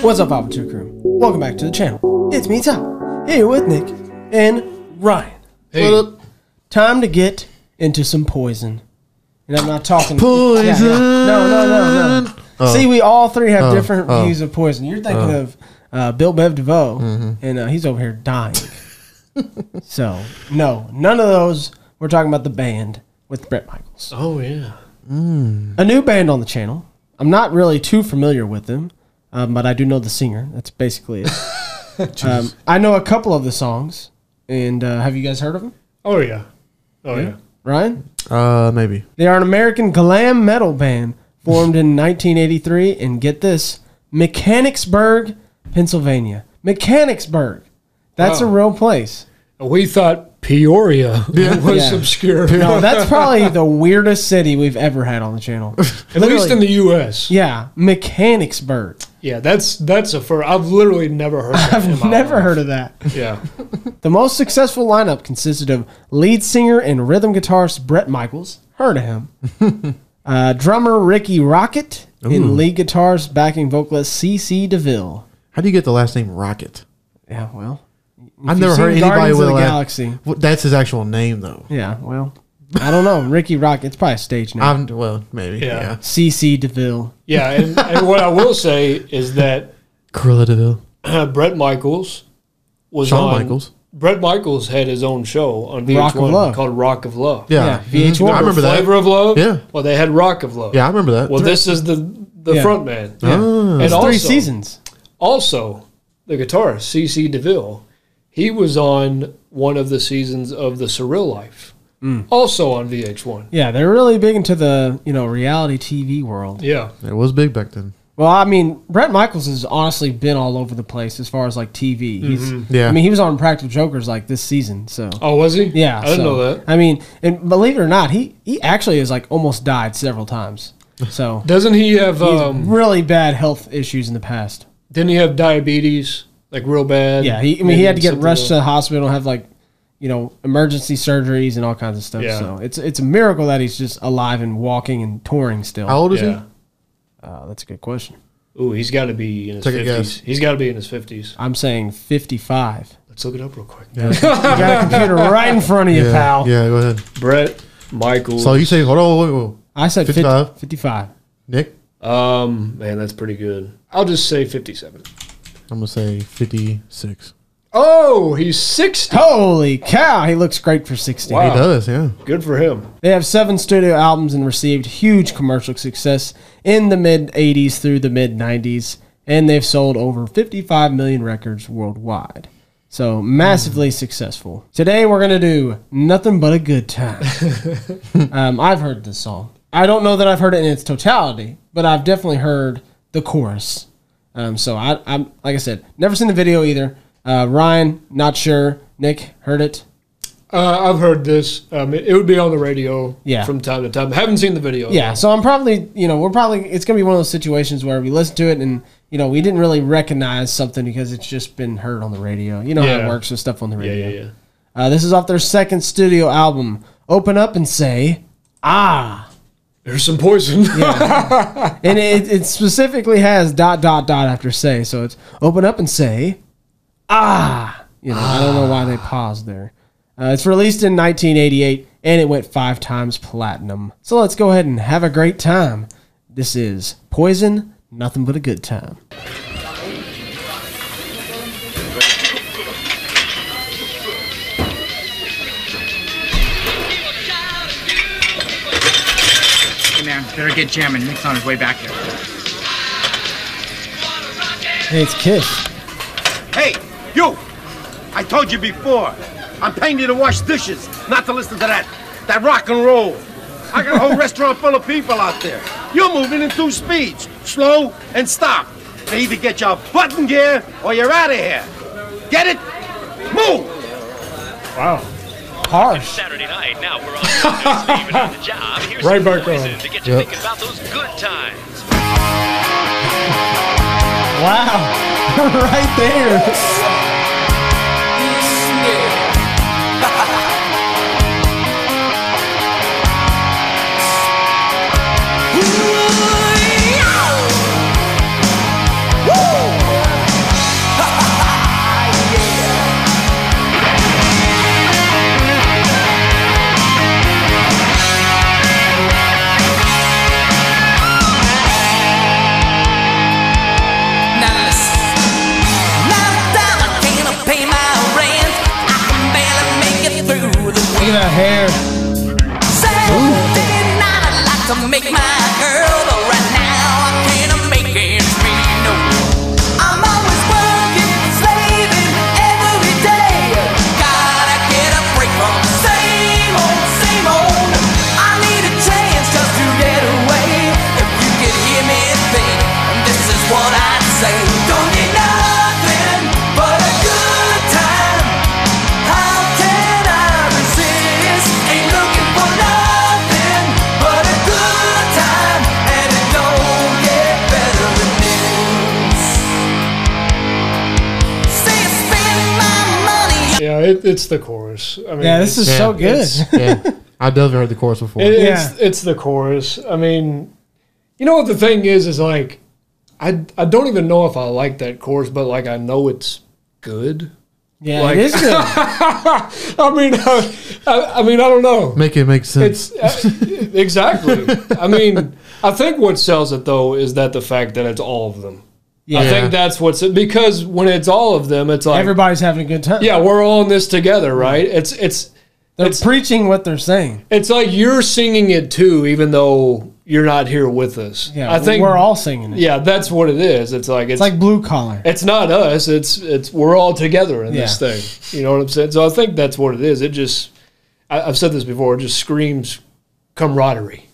What's up, Alpha 2 crew? Welcome back to the channel. It's me, Tom, here with Nick and Ryan. Hey. What up? Time to get into some poison. And I'm not talking... Poison! No. Oh. See, we all three have different views of poison. You're thinking of Bill Bev DeVoe, and he's over here dying. So, no, none of those. We're talking about the band with Bret Michaels. Oh, yeah. A new band on the channel. I'm not really too familiar with them, but I do know the singer. That's basically it. I know a couple of the songs, and have you guys heard of them? Oh, yeah. Oh, yeah. Ryan? Maybe. They are an American glam metal band formed in 1983, and get this, Mechanicsburg, Pennsylvania. Mechanicsburg. That's a real place. We thought Peoria was obscure. No, that's probably the weirdest city we've ever had on the channel. At least in the U.S. Yeah, Mechanicsburg. Yeah, that's a first. I've literally never heard of that. I've never heard of that. Yeah. The most successful lineup consisted of lead singer and rhythm guitarist Bret Michaels. Heard of him. Drummer Ricky Rocket and lead guitarist backing vocalist C.C. DeVille. How do you get the last name Rocket? Yeah, well... I've never heard anybody Guardians with of a the Galaxy. That's his actual name, though. Yeah, well, I don't know. Ricky Rocket. It's probably a stage name. Well, maybe. Yeah. C.C. DeVille. Yeah, and what I will say is that Cruella DeVille. Bret Michaels was Shawn on... Michaels. Bret Michaels had his own show on Rock of Love. VH1 called Rock of Love. Yeah. VH1. I remember that. Flavor of Love? Yeah. Well, they had Rock of Love. Yeah, I remember that. Well, this is the front man. Yeah. And It's also, 3 seasons. Also, the guitarist, C.C. DeVille, he was on one of the seasons of The Surreal Life, also on VH1. Yeah, they're really big into the reality TV world. Yeah. It was big back then. Well, I mean, Bret Michaels has honestly been all over the place as far as like TV. Yeah. I mean, he was on Practical Jokers like this season. So. Oh, was he? Yeah, I didn't know that. I mean, and believe it or not, he actually has like almost died several times. So Doesn't he have really bad health issues in the past. didn't he have diabetes? Like real bad? Yeah, he had to get rushed to the hospital and have like, emergency surgeries and all kinds of stuff. Yeah. So it's a miracle that he's just alive and walking and touring still. How old is Yeah. That's a good question. Ooh, he's got to be in his Take a 50s. guess. He's got to be in his 50s. I'm saying 55. Let's look it up real quick. You got a computer right in front of you, pal. Yeah, go ahead. Bret Michaels. So you say, hold on, wait. I said 55? 55. Nick? Man, that's pretty good. I'll just say 57. I'm going to say 56. Oh, he's 60. Holy cow, he looks great for 60. Wow. He does, yeah. Good for him. They have 7 studio albums and received huge commercial success in the mid-'80s through the mid-'90s, and they've sold over 55 million records worldwide. So, massively successful. Today, we're going to do Nothing But a Good Time. I've heard this song. I don't know that I've heard it in its totality, but I've definitely heard the chorus. So, I'm like I said, never seen the video either. Ryan, not sure. Nick, heard it? I've heard this. It would be on the radio from time to time. Haven't seen the video. Yeah, so I'm probably, it's going to be one of those situations where we listen to it and, we didn't really recognize something because it's just been heard on the radio. You know how it works with stuff on the radio. Yeah. This is off their second studio album, Open Up and Say, Ah. There's some poison. Yeah. And it specifically has ... after say, so it's Open Up and Say, Ah. I don't know why they paused there. It's released in 1988, and it went 5 times platinum. So let's go ahead and have a great time. This is Poison, Nothing But a Good Time. Hey man, better get jamming. Nick's on his way back here. Hey, it's Kiss. Hey, you! I told you before. I'm paying you to wash dishes, not to listen to that rock and roll. I got a whole restaurant full of people out there. You're moving in 2 speeds, slow and stop. They either get your butt in gear or you're out of here. Get it? Move! Wow. Harsh. Saturday night. Now we're on leaving on the job. Here's Right some back poison on. to get you thinking about those good times. Wow. Right there. Woo! hair. Saturday night I'd like to make my girl, but right now I can't make ends meet. No, I'm always working, slaving every day. Gotta get a break from the same old, same old. I need a chance just to get away. If you could hear me think, this is what I'd say. Don't need nothing but a good time. How can I resist? Ain't looking for nothing but a good time, and it don't get better than this. See, spend my money. Yeah, it's the chorus. I mean, Yeah, this is Yeah, so good. Yeah, I definitely heard the chorus before. It's the chorus. I mean, you know what the thing is like, I don't even know if I like that chorus, but like I know it's good. Yeah, Like- it is good. I mean, I don't know. Make it make sense. It's exactly. I mean, I think what sells it though is that the fact that it's all of them. Yeah. I think that's what's because when it's all of them, it's like Everybody's having a good time. yeah, we're all in this together, right? It's They're preaching what they're saying. it's like you're singing it too, even though you're not here with us. Yeah, I think we're all singing it. Yeah, that's what it is. It's like It's like blue collar. it's not us. It's we're all together in this thing. You know what I'm saying? So I think that's what it is. It just I've said this before. It just screams camaraderie.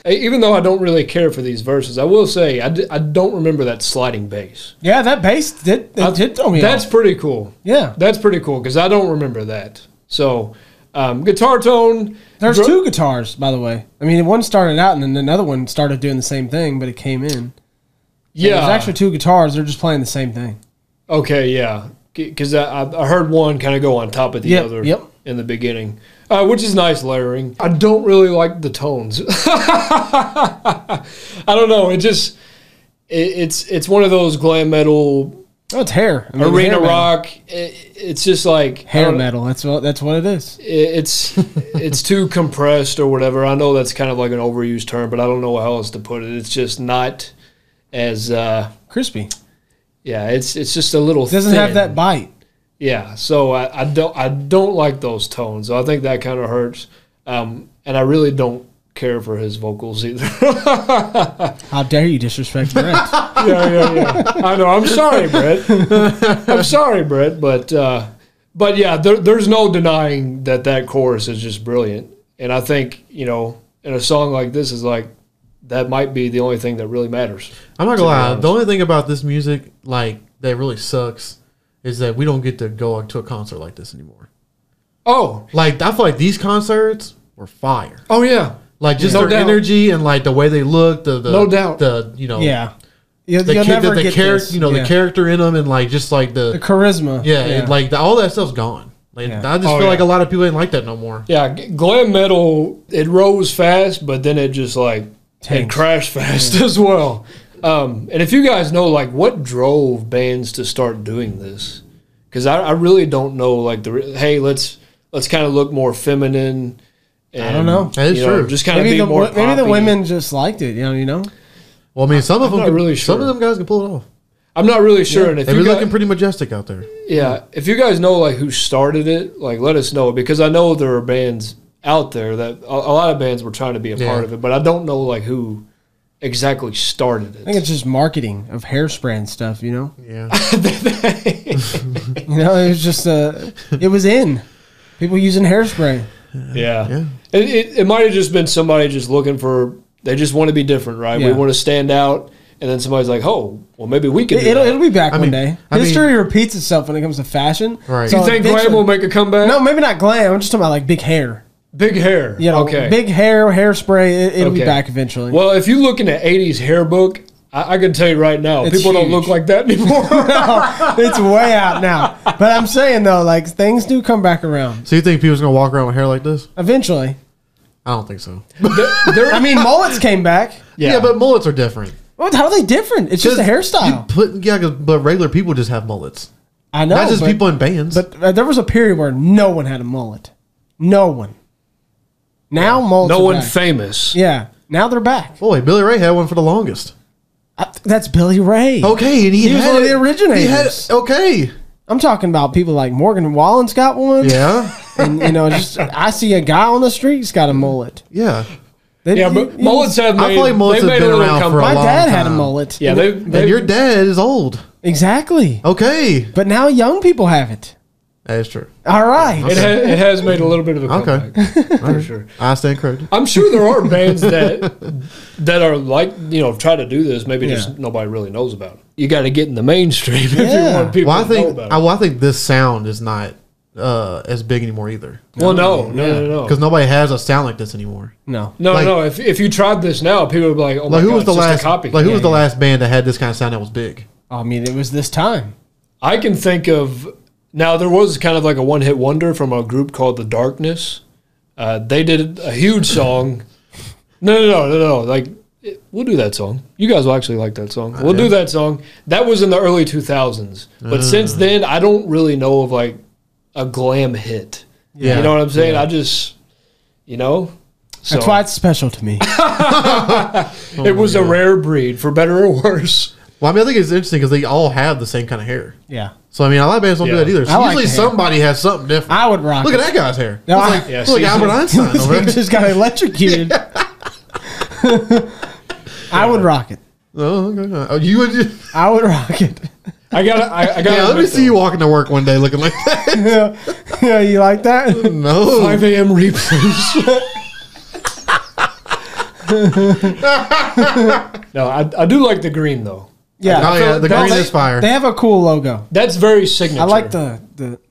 Even though I don't really care for these verses, I will say I don't remember that sliding bass. Yeah, that bass did throw me That's off. pretty cool. Yeah. That's pretty cool because I don't remember that. So guitar tone. There's two guitars, by the way. I mean, one started out and then another one started doing the same thing, but it came in. Yeah. There's actually two guitars. They're just playing the same thing. Okay, yeah. Because I heard one kind of go on top of the Yep, other yep. in the beginning, which is nice layering. I don't really like the tones. I don't know. It's one of those glam metal, Oh, it's hair. I mean, arena hair metal. rock. It's just like I Hair don't- metal. That's what it is. It's too compressed or whatever. I know that's kind of like an overused term, but I don't know how else to put it. It's just not as Crispy. yeah. It's just a little. It doesn't thin. have that bite. Yeah, so I don't like those tones. So I think that kind of hurts, and I really don't care for his vocals either. How dare you disrespect Brent? yeah. I know. I'm sorry, Brett. But yeah, there's no denying that chorus is just brilliant. And I think in a song like this is like that might be the only thing that really matters. I'm not to gonna be lie. honest. The only thing about this music, like that, really sucks, is that we don't get to go to a concert like this anymore. Oh, Like I feel like these concerts were fire. oh yeah. Like just No their doubt. energy and like the way they look. The No doubt. The Yeah. You'll the never get character, this. the Yeah. character in them, and like just like The charisma. and like all that stuff's gone. Like Yeah. I just Oh, feel like yeah. a lot of people ain't like that no more. Yeah, glam metal, it rose fast, but then it just like it Tanked. crashed fast as well. And if you guys know, like, what drove bands to start doing this? Because I really don't know, like, hey, let's kind of look more feminine. And, I don't know. That is true. Just kind of Maybe be more maybe the poppy. women just liked it. You know. Well, I mean, some of them not can, really some sure. of them guys can pull it off. I'm not really sure. And if They you be guys, looking pretty majestic out there. yeah, if you guys know like who started it, like let us know because I know there are bands out there that a lot of bands were trying to be a Yeah. part of it, but I don't know like who exactly started I think it. it's just marketing of hairspray and stuff. You know. Yeah. You know, it was just it was in. People using hairspray. Yeah, Yeah. it might have just been somebody just looking for. They just want to be different, right? We Yeah. want to stand out, and then somebody's like, "Oh, well, maybe we can." Do It'll that. be back I one mean- day. I mean- History repeats itself when it comes to fashion. Right. Do you think glam eventually- will make a comeback? No, maybe not glam. I'm just talking about like big hair. Big hair. You know, okay. big hair, hairspray. It'll be Okay. back eventually. Well, if you look in the '80s hair book, I can tell you right now, It's people don't huge. look like that anymore. It's way out now. But I'm saying though, like things do come back around So you think people's gonna walk around with hair like this? eventually. I don't think so. I mean, mullets came back. Yeah, but mullets are different. What? How are they different? It's just a hairstyle. But regular people just have mullets. I know. Not just but, people in bands. But there was a period where no one had a mullet. No one. Now mullets. no are one back. famous. Yeah. Now they're back. Boy, Billy Ray had one for the longest. That's Billy Ray. Okay, and he was had one of it- the originators. He had, okay. I'm talking about people like Morgan Wallen's got one. Yeah. And just I see a guy on the street, he's got a mullet. Yeah. But mullets have made. I feel like mullets they've have made been a little around for a comeback. My long dad had a time. mullet. Yeah, And your dad is old. Exactly. Okay. But now young people have it. That is true. All right. It has made a little bit of a Okay. comeback for sure. I stand corrected. I'm sure there are bands that are like try to do this. Maybe just nobody really knows about it. You got to get in the mainstream if you want people Well, to know about it. I think this sound is not as big anymore either. Well, no. Because nobody has a sound like this anymore. No. No. If you tried this now, people would be like, "Oh my Like who god, was the it's just last? a copy." Like who was the last band that had this kind of sound that was big? I mean, it was this time. I can think of now. There was kind of like a one-hit wonder from a group called The Darkness. They did a huge song. No. Like we'll do that song. You guys will actually like that song. We'll do that song. That was in the early 2000s. But since then, I don't really know of like a glam hit. Yeah. You know what I'm saying? Yeah. I just, So, That's why it's special to me. it was a rare breed, for better or worse. Well, I mean, I think it's interesting because they all have the same kind of hair. Yeah. So I mean, a lot of bands don't do Yeah. that either. So I like usually the hair. somebody has something different. I would rock Look it. at that guy's hair. No, It's like, Yeah, it's like see, Albert Einstein over He there. just got electrocuted. I would rock it. Oh, okay. Oh, you would. I would rock it. I got. Yeah, let me see you walking to work one day looking like that. Yeah, you like that? No. 5 a.m. replays. No, I do like the green though. Yeah. Oh yeah, the That's- green is fire. They have a cool logo. That's very signature. I like the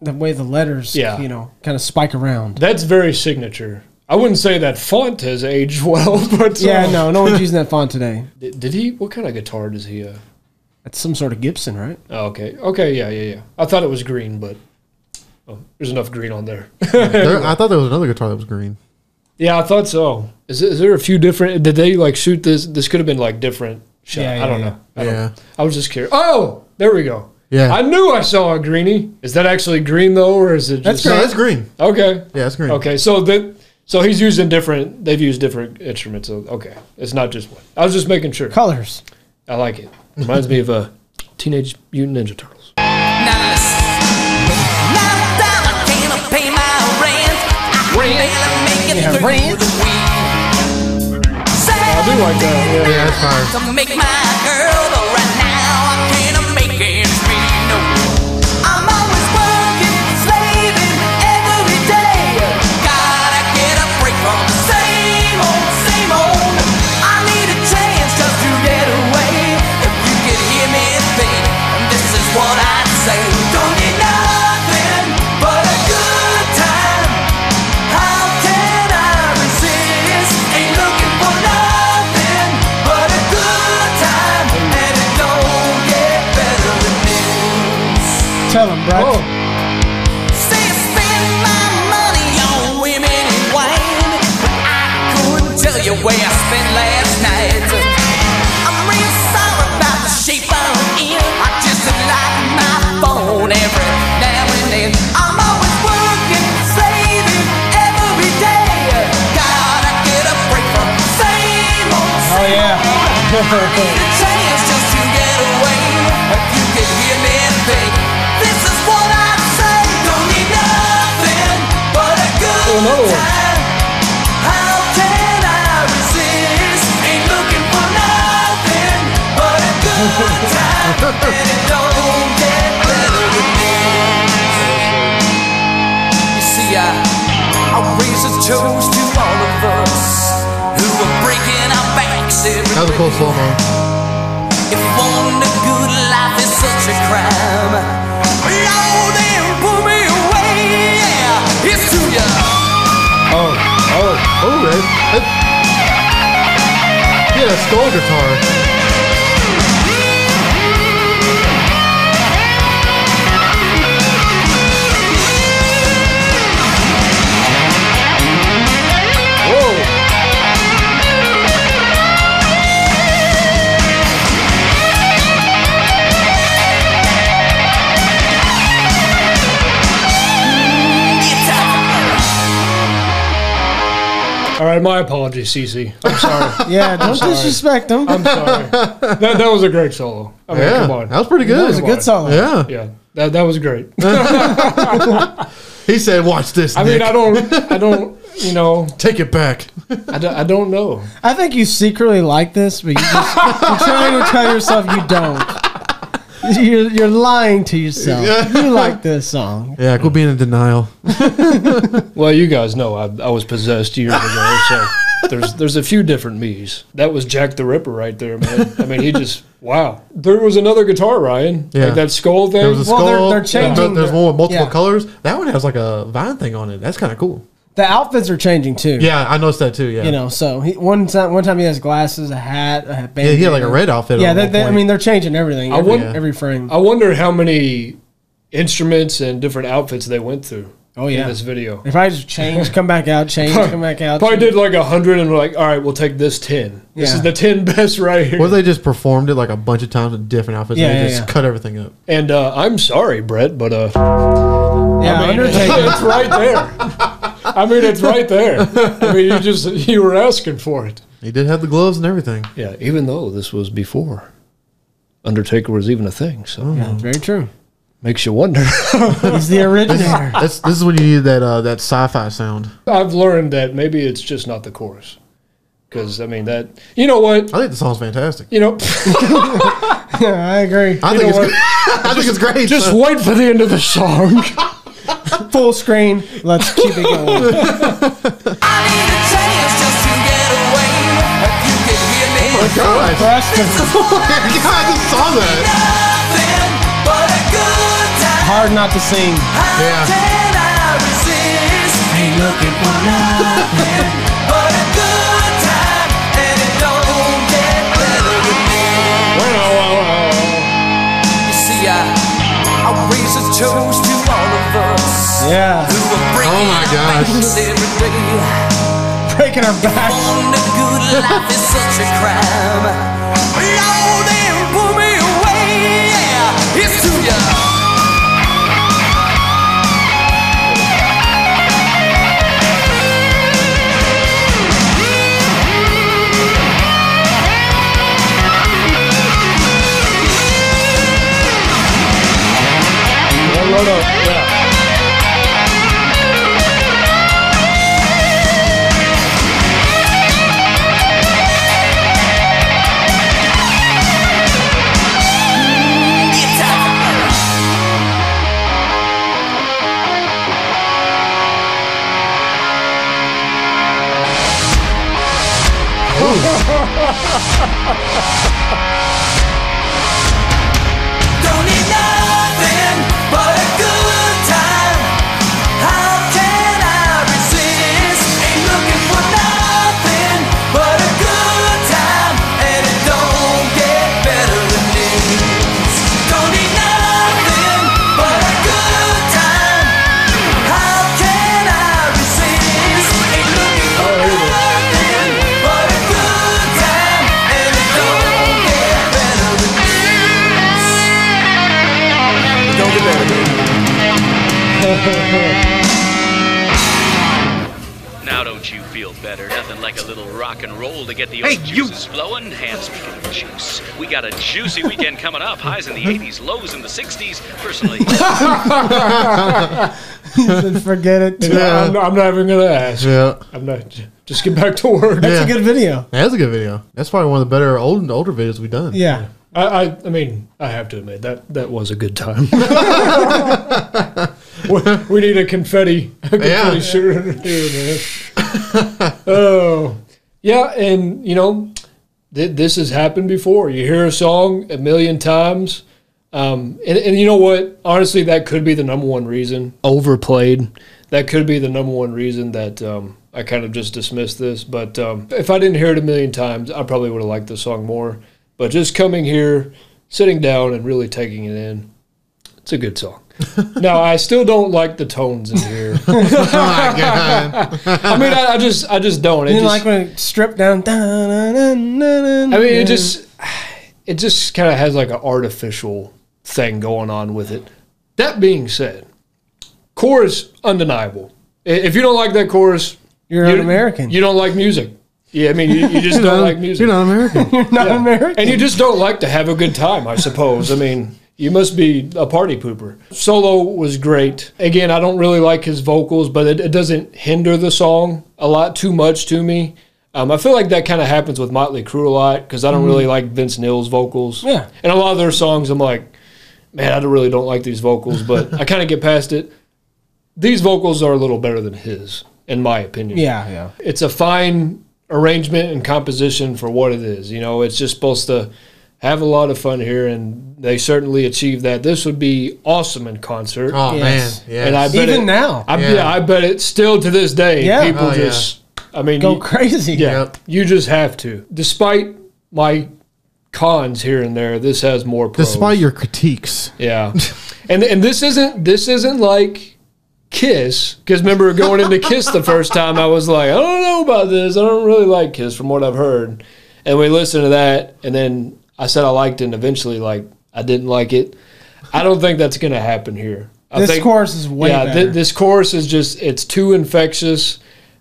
way the letters, Yeah. kind of spike around. That's very signature. I wouldn't say that font has aged well, but Yeah, no one's using that font today. Did he? What kind of guitar does he? It's some sort of Gibson, right? Oh, okay, yeah. I thought it was green, but there's enough green on there. I thought there was another guitar that was green. Yeah, I thought so. Is there a few different? Did they like shoot this? This could have been like different shot. Yeah, I don't yeah. know. I don't Yeah. know. I was just curious. Oh, there we go. Yeah. I knew I saw a greenie. Is that actually green though, or is it just? No, it's green. Okay. Yeah, it's green. Okay, so he's using different. They've used different instruments. So, okay, it's not just one. I was just making sure. Colors. I like it. Reminds me of Teenage Mutant Ninja Turtles. Now listen. Now that I can't pay my rent, I can barely make it through rent. the week. I do like that. Yeah, that's fire. To make my girl, but right now I can't make ends meet. No, I'm always working, slaving every day. Gotta get a break from the same old. I need a chance just to get away. If you could hear me think, this is what I'd say. Don't need nothing but a good time. How can I resist? Ain't looking for nothing but a good time, and it don't get better than this. Tell them, Brad. Oh, Say I spend my money on women and wine, but I couldn't tell you where I spent last night. I'm real sorry about the shape I'm in. I just like my phone every now and then. I'm always working, slaving every day. Gotta get a break from the same old. Oh, yeah. I need a chance just to get away. If you could hear me think, this is what I'd say. Don't need nothing but a good another one. time. How can I resist? Ain't looking for nothing but a good time, and it don't get better than this. You see, I raise a toast to all of us who are breaking our backs every That was a cool slow mo. if wanting a good life is such a crime, Lord, then pull me away. Yeah, it's to ya. Oh, that, yeah, skull guitar. all right. My apologies, Cece. I'm sorry. Yeah, don't disrespect them. I'm sorry. That was a great solo. I mean, Yeah, come on. that was pretty good. That was a good song. Yeah. Yeah, that was great. He said, "Watch this." I Nick. mean, I don't, you know, Take it back. I don't know. I think you secretly like this, but you're trying to tell yourself you don't. You're lying to yourself. You like this song. Yeah, quit being in denial. Well, you guys know I was possessed years ago, so there's a few different me's. That was Jack the Ripper right there, man. I mean, he just wow. There was another guitar, Ryan. Yeah. Like that skull thing. There was a Well, skull. they're changing There's the- one with multiple yeah. colors. That one has like a vine thing on it. That's kind of cool. The outfits are changing too. Yeah, I noticed that too. Yeah, You know, so one time he has glasses, a hat, a yeah, bandana. he had like a red outfit. Yeah, at one I point. mean, they're changing everything. Every frame. I wonder how many instruments and different outfits they went through. Oh yeah, in this video. If I just change, come back out, change, come back out. Probably did like 100 and we're like, all right, we'll take this 10. This Yeah. is the 10 best right here. Or they just performed it like a bunch of times with different outfits. Yeah, and they yeah, just yeah. cut everything up. And I'm sorry, Brett, but Yeah, I mean, Undertaker. it's right there. I mean, it's right there. I mean, you were asking for it. He did have the gloves and everything. Yeah, even though this was before Undertaker was even a thing, so Yeah, very true. makes you wonder. He's the originator. This is when you need that sci-fi sound. I've learned that maybe it's just not the chorus, because I mean that. You know what? I think the song's fantastic. You know, Yeah, I agree. I think know it's what? I think it's great. just so. wait for the end of the song. Full screen. Let's keep it going. I need a chance just to get away. If you can hear me, God, Preston. God, this song that. nothing but a good time. Hard not to sing. How Yeah. can I resist? Ain't looking for nothing but a good time, and it don't get better than this. You see, I raise a toast to all of us Yeah, who are breaking Oh my our gosh. backs every day. breaking our backs. On the good life is such a crime. Lord, then pull me away. Yeah, it's to ya. Don't need nothing but a good time. How can I resist? Ain't looking for nothing but a good time, and it don't get better than this. Don't need nothing but a good time. How can I resist? Ain't looking for nothing but a good time, and it don't get better than this. Don't get better, baby. Now don't you feel better? Nothing like a little rock and roll to get the Hey, old you- juices flowing. And speaking of juice, we got a juicy weekend coming up. Highs in the 80s, lows in the 60s. Personally, Forget it. Yeah, I'm not even gonna ask. Yeah. I'm not. Just get back to work. That's Yeah. a good video. That's a good video. That's probably one of the better older videos we've done. Yeah. I mean, I have to admit that was a good time. we need a confetti Yeah. shooter here, man. Oh, yeah, and you know, this has happened before. You hear a song a million times, and you know what? Honestly, that could be the number one reason. Overplayed. That could be the number one reason that I kind of just dismissed this. But if I didn't hear it a million times, I probably would have liked the song more. But just coming here, sitting down, and really taking it in, it's a good song. Now, I still don't like the tones in here. Oh my God. I mean, I just don't. You It know, just, like when it stripped down. I I mean, it just kind of has like an artificial thing going on with it. That being said, chorus undeniable. If you don't like that chorus, You're you- an American. You don't like music. Yeah, I mean, you just don't like music. You're not American. You're not Yeah. American. And you just don't like to have a good time, I suppose. I mean, You must be a party pooper. Solo was great. Again, I don't really like his vocals, but it doesn't hinder the song a lot too much to me. I feel like that kind of happens with Motley Crue a lot because I don't really like Vince Neil's vocals. Yeah. And a lot of their songs, I'm like, man, I really don't like these vocals, but I kind of get past it. These vocals are a little better than his, in my opinion. Yeah. It's a fine arrangement and composition for what it is. You know, it's just supposed to have a lot of fun here, and they certainly achieved that. This would be awesome in concert. Oh, Yes. man. Yes. And I bet Even now. I bet it still to this day. Yeah. People Oh, just, I mean, Go crazy. yeah, Yep. you just have to. Despite my cons here and there, this has more pros. Despite your critiques. Yeah, and this isn't like Kiss, because remember going into Kiss the first time, I was like, I don't know about this. I don't really like Kiss from what I've heard, and we listened to that, and then I said I liked it, and eventually like I didn't like it. I don't think that's gonna happen here. I think chorus is way better. this chorus is just it's too infectious.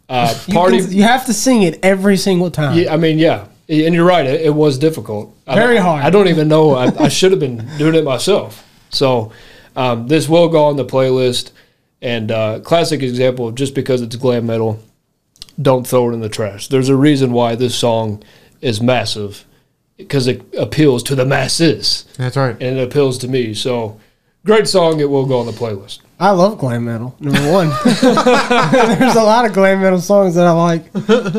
You have to sing it every single time. Yeah, I mean, yeah. And you're right. It was difficult. Very hard. I don't even know. I should have been doing it myself. So this will go on the playlist. And classic example of just because it's glam metal, don't throw it in the trash. There's a reason why this song is massive, because it appeals to the masses. That's right. And it appeals to me. So great song. It will go on the playlist. I love glam metal, number one. There's a lot of glam metal songs that I like.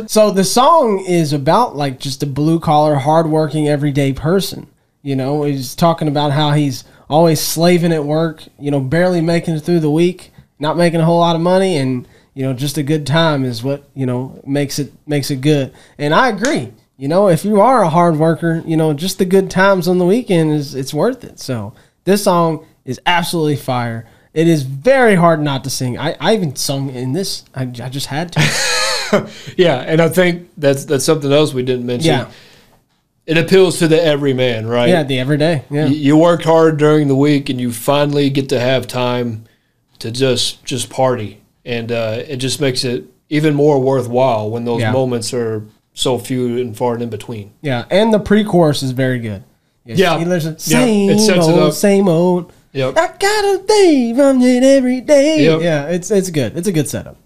So the song is about like just a blue-collar, hardworking, everyday person. You know, he's talking about how he's always slaving at work, you know, barely making it through the week, not making a whole lot of money, and, you know, just a good time is what, you know, makes it good. And I agree. You know, if you are a hard worker, you know, just the good times on the weekend it's worth it. So this song is absolutely fire. It is very hard not to sing. I even sung in this. I just had to. Yeah, and I think that's something else we didn't mention. Yeah. It appeals to the everyman, right? Yeah, the everyday. Yeah. You worked hard during the week, and you finally get to have time to just party, and it just makes it even more worthwhile when those moments are so few and far and in between. Yeah, and the pre-chorus is very good. Yeah. He listen, It same sets it old, up. same old. Yep. I gotta think from it every day. Yep. Yeah, it's good. It's a good setup.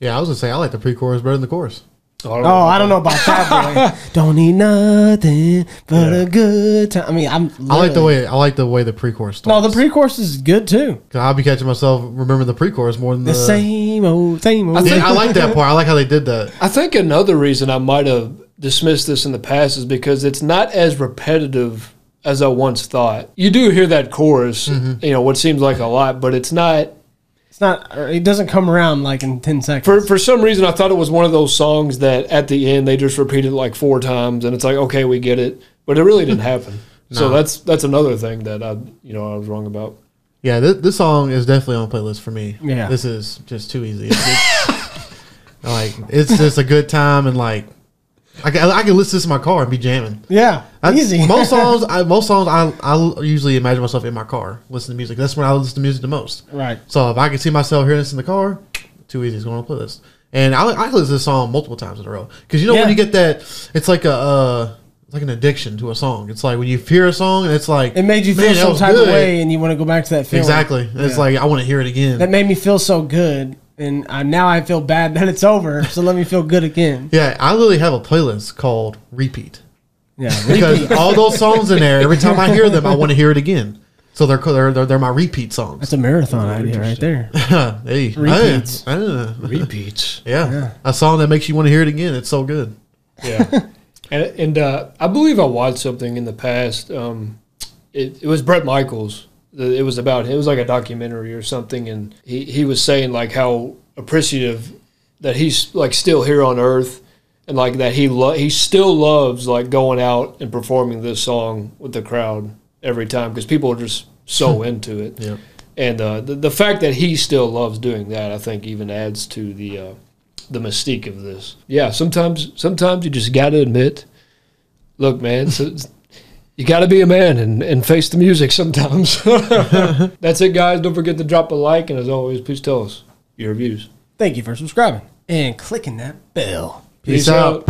Yeah, I was going to say, I like the pre-chorus better than the chorus. Oh, I don't know about that, boy. Don't need nothing but a good time. I mean, I like the way the pre-chorus starts. No, the pre-chorus is good too. 'Cause I'll be catching myself remembering the pre-chorus more than The same old. I like that part. I like how they did that. I think another reason I might have dismissed this in the past is because it's not as repetitive as I once thought. You do hear that chorus, you know, what seems like a lot, but it's not. It's not. It doesn't come around like in 10 seconds. For some reason, I thought it was one of those songs that at the end they just repeated like 4 times, and it's like, okay, we get it, but it really didn't happen. So that's another thing that I was wrong about. Yeah, this song is definitely on the playlist for me. Yeah. This is just too easy. It's just a good time, and like I can listen to this in my car and be jamming. Yeah, easy. Most songs, I usually imagine myself in my car listening to music. That's when I listen to music the most. Right. So if I can see myself hearing this in the car, too easy. It's going on the playlist. And I listen to this song multiple times in a row because when you get that, it's like an addiction to a song. It's like when you hear a song and it's like It made you feel some type of way, and you want to go back to that feeling. Exactly. It's like I want to hear it again. That made me feel so good, and now I feel bad that it's over. So let me feel good again. Yeah, I literally have a playlist called Repeat. Yeah, Because all those songs in there, every time I hear them, I want to hear it again. So they're my repeat songs. That's a marathon idea right there. Hey, Repeats. Repeats. Yeah. A song that makes you want to hear it again. It's so good. Yeah. and I believe I watched something in the past. It was Bret Michaels. It was about him. It was like a documentary or something, and he was saying like how appreciative that he's like still here on Earth, and like that he still loves like going out and performing this song with the crowd every time because people are just so into it. Yeah. And the fact that he still loves doing that, I think, even adds to the mystique of this. Yeah, sometimes you just got to admit, look, man, you got to be a man and face the music sometimes. That's it, guys. Don't forget to drop a like, and as always, please tell us your reviews. Thank you for subscribing and clicking that bell. Peace out.